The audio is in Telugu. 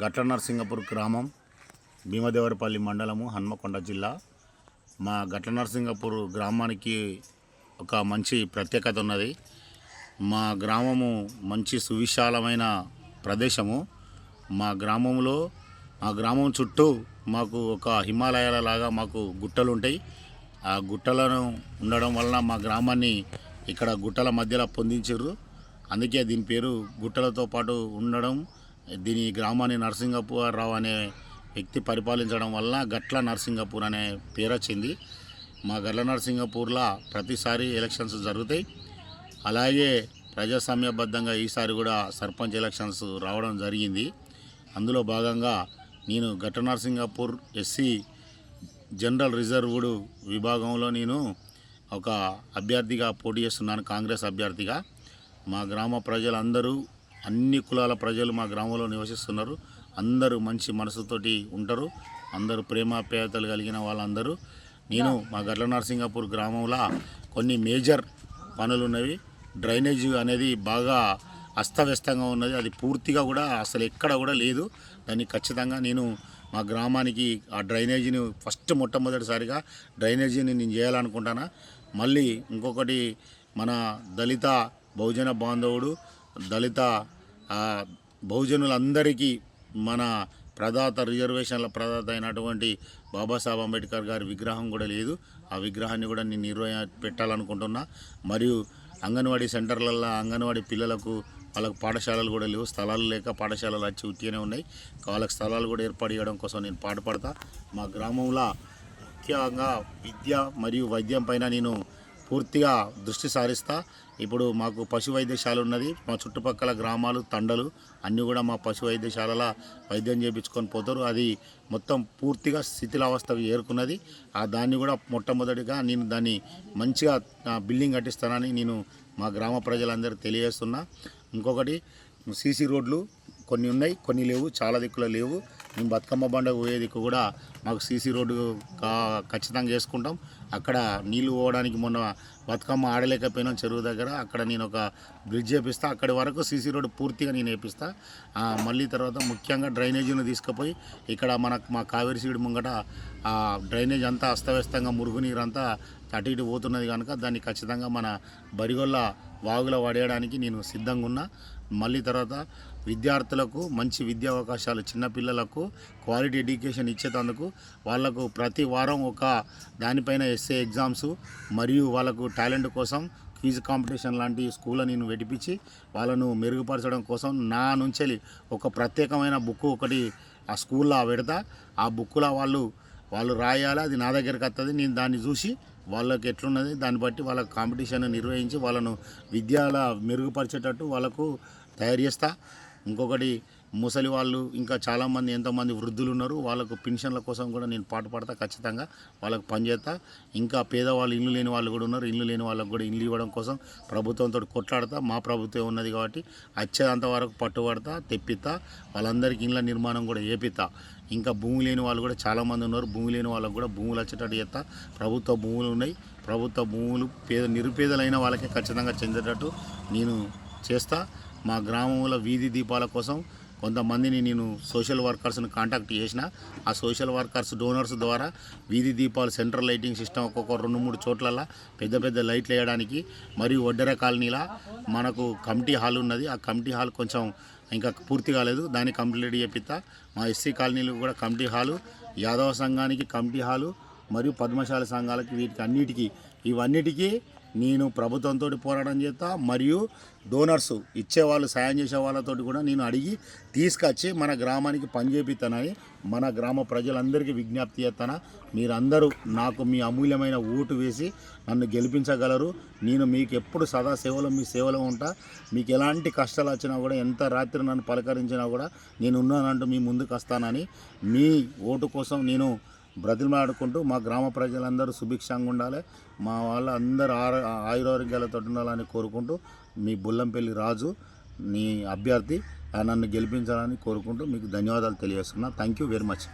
గట్ల నరసింగపూర్ గ్రామం, భీమదేవరపల్లి మండలము, హన్మకొండ జిల్లా. మా గట్ల నరసింగపూర్ గ్రామానికి ఒక మంచి ప్రత్యేకత ఉన్నది. మా గ్రామము మంచి సువిశాలమైన ప్రదేశము. మా గ్రామం చుట్టూ మాకు ఒక హిమాలయాల లాగా మాకు గుట్టలు ఉంటాయి. ఆ గుట్టలను ఉండడం వలన మా గ్రామాన్ని ఇక్కడ గుట్టల మధ్యలో పొందించారు. అందుకే దీని పేరు గుట్టలతో పాటు ఉండడం. దీని గ్రామాన్ని నరసింగపూర్ రావు అనే వ్యక్తి పరిపాలించడం వల్ల గట్ల నరసింగపూర్ అనే పేరు వచ్చింది. మా గట్ల నరసింగపూర్లో ప్రతిసారి ఎలక్షన్స్ జరుగుతాయి. అలాగే ప్రజాస్వామ్యబద్ధంగా ఈసారి కూడా సర్పంచ్ ఎలక్షన్స్ రావడం జరిగింది. అందులో భాగంగా నేను గట్ల నరసింగపూర్ ఎస్సీ జనరల్ రిజర్వ్డ్ విభాగంలో నేను ఒక అభ్యర్థిగా పోటీ చేస్తున్నాను, కాంగ్రెస్ అభ్యర్థిగా. మా గ్రామ ప్రజలందరూ, అన్ని కులాల ప్రజలు మా గ్రామంలో నివసిస్తున్నారు. అందరూ మంచి మనసుతోటి ఉంటారు. అందరూ ప్రేమాప్యాయతలు కలిగిన వాళ్ళందరూ. నేను మా గట్ల నరసింగపూర్ గ్రామంలో కొన్ని మేజర్ పనులు ఉన్నవి. డ్రైనేజ్ అనేది బాగా అస్తవ్యస్తంగా ఉన్నది. అది పూర్తిగా కూడా అసలు ఎక్కడ కూడా లేదు. దాన్ని ఖచ్చితంగా నేను మా గ్రామానికి ఆ డ్రైనేజీని మొట్టమొదటిసారిగా డ్రైనేజీని నేను చేయాలనుకుంటాను. మళ్ళీ ఇంకొకటి, మన దళిత బహుజన బాంధవుడు, దళిత బహుజనులందరికీ మన రిజర్వేషన్ల ప్రదాత అయినటువంటి బాబాసాహెబ్ అంబేద్కర్ గారి విగ్రహం కూడా లేదు. ఆ విగ్రహాన్ని కూడా నేను పెట్టాలనుకుంటున్నా. మరియు అంగన్వాడీ సెంటర్లలో అంగన్వాడీ పిల్లలకు వాళ్ళకు పాఠశాలలు కూడా లేవు. స్థలాలు లేక పాఠశాలలు వచ్చి ఉట్టిగానే ఉన్నాయి. వాళ్ళకి స్థలాలు కూడా ఏర్పాటు చేయడం కోసం నేను పాటుపడతా. మా గ్రామంలో ముఖ్యంగా విద్య మరియు వైద్యం పైన నేను పూర్తిగా దృష్టి సారిస్తా. ఇప్పుడు మాకు పశు వైద్యశాల ఉన్నది. మా చుట్టుపక్కల గ్రామాలు, తండలు అన్నీ కూడా మా పశు వైద్యశాలలో వైద్యం చేయించుకొని పోతారు. అది మొత్తం పూర్తిగా శిథిలావస్థకు చేరుకున్నది. దాన్ని కూడా మొట్టమొదటిగా నేను దాన్ని మంచిగా బిల్డింగ్ కట్టిస్తానని నేను మా గ్రామ ప్రజలందరూ తెలియజేస్తున్నా. ఇంకొకటి, సీసీ రోడ్లు కొన్ని ఉన్నాయి, కొన్ని లేవు, చాలా దిక్కులో లేవు. మేము బతుకమ్మ బండ పోయే దిక్కు కూడా మాకు సీసీ రోడ్డు ఖచ్చితంగా చేసుకుంటాం. అక్కడ నీళ్లు పోవడానికి మొన్న బతుకమ్మ ఆడలేకపోయినాం చెరువు దగ్గర, అక్కడ నేను ఒక బ్రిడ్జ్ వేపిస్తా. అక్కడి వరకు సీసీ రోడ్డు పూర్తిగా నేను వేపిస్తా. మళ్ళీ తర్వాత ముఖ్యంగా డ్రైనేజీని తీసుకుపోయి ఇక్కడ మా కావేరి సీడు ముంగట ఆ డ్రైనేజ్ అంతా అస్తవ్యస్తంగా మురుగునీరు అంతా అటు ఇటు పోతున్నది కనుక దాన్ని ఖచ్చితంగా మన బరిగొల్ల వాగులో పడేయడానికి నేను సిద్ధంగా ఉన్నా. మళ్ళీ తర్వాత విద్యార్థులకు మంచి విద్యా అవకాశాలు, చిన్నపిల్లలకు క్వాలిటీ ఎడ్యుకేషన్ ఇచ్చేటందుకు వాళ్ళకు ప్రతి వారం ఒక దానిపైన ఎస్ఏ ఎగ్జామ్స్ మరియు వాళ్ళకు టాలెంట్ కోసం క్విజ్ కాంపిటీషన్ లాంటి స్కూల్లో నేను పెట్టించి వాళ్ళను మెరుగుపరచడం కోసం నా నుంచి ఒక ప్రత్యేకమైన బుక్ ఒకటి ఆ స్కూల్లో పెడతా. ఆ బుక్లో వాళ్ళు రాయాలి. అది నా దగ్గరికి వస్తుంది. నేను దాన్ని చూసి వాళ్ళకి ఎట్లున్నది దాన్ని బట్టి వాళ్ళకి కాంపిటీషన్ నిర్వహించి వాళ్ళను విద్యలో మెరుగుపరిచేటట్టు వాళ్ళకు తయారు చేస్తా. ఇంకొకటి, ముసలి వాళ్ళు ఇంకా చాలామంది ఎంతోమంది వృద్ధులు ఉన్నారు. వాళ్ళకు పెన్షన్ల కోసం కూడా నేను పాటుపడతా. ఖచ్చితంగా వాళ్ళకు పనిచేస్తా. ఇంకా పేదవాళ్ళు, ఇల్లు లేని వాళ్ళు కూడా ఉన్నారు. ఇల్లు లేని వాళ్ళకు కూడా ఇల్లు ఇవ్వడం కోసం ప్రభుత్వంతో కొట్లాడతా. మా ప్రభుత్వం ఉన్నది కాబట్టి వచ్చేంత వరకు పట్టుబడతా, తెప్పిస్తా. వాళ్ళందరికీ ఇళ్ళ నిర్మాణం కూడా చేపిస్తా. ఇంకా భూమి లేని వాళ్ళు కూడా చాలామంది ఉన్నారు. భూమి లేని వాళ్ళకు కూడా భూములు వచ్చేటట్టు చేస్తా. ప్రభుత్వ భూములు ఉన్నాయి. ప్రభుత్వ భూములు నిరుపేదలైన వాళ్ళకే ఖచ్చితంగా చెందేటట్టు నేను చేస్తా. మా గ్రామంలో వీధి దీపాల కోసం కొంతమందిని నేను సోషల్ వర్కర్స్ని కాంటాక్ట్ చేసిన. ఆ సోషల్ వర్కర్స్ డోనర్స్ ద్వారా వీధి దీపాలు, సెంట్రల్ లైటింగ్ సిస్టమ్ ఒక్కొక్క 2-3 చోట్ల పెద్ద పెద్ద లైట్లు వేయడానికి, మరియు ఒడ్డెర కాలనీలా మనకు కమిటీ హాల్ ఉన్నది. ఆ కమిటీ హాల్ కొంచెం ఇంకా పూర్తి కాలేదు, దాన్ని కంప్లీట్ చేపిస్తా. మా ఎస్సీ కాలనీలు కూడా కమిటీ హాలు, యాదవ సంఘానికి కమిటీ హాలు, మరియు పద్మశాల సంఘాలకి ఇవన్నిటికీ నేను ప్రభుత్వంతో పోరాటం చేస్తా. మరియు డోనర్స్ ఇచ్చేవాళ్ళు, సాయం చేసే వాళ్ళతో కూడా నేను అడిగి తీసుకొచ్చి మన గ్రామానికి పని చేపిస్తానని మన గ్రామ ప్రజలందరికీ విజ్ఞప్తి చేస్తాను. మీరందరూ నాకు మీ అమూల్యమైన ఓటు వేసి నన్ను గెలిపించగలరు. నేను మీకు ఎప్పుడు సదా మీ సేవలో ఉంటా. మీకు ఎలాంటి కష్టాలు వచ్చినా కూడా, ఎంత రాత్రి నన్ను పలకరించినా కూడా నేను ఉన్నానంటూ మీ ముందుకు వస్తానని మీ ఓటు కోసం నేను బ్రతిమలాడుకుంటూ మా గ్రామ ప్రజలందరూ సుభిక్షంగా ఉండాలి, మా వాళ్ళందరూ ఆయురారోగ్యాలతో ఉండాలని కోరుకుంటూ మీ బుల్లంపల్లి రాజు, నీ అభ్యర్థి, నన్ను గెలిపించాలని కోరుకుంటూ మీకు ధన్యవాదాలు తెలియజేస్తున్నా. Thank you very much.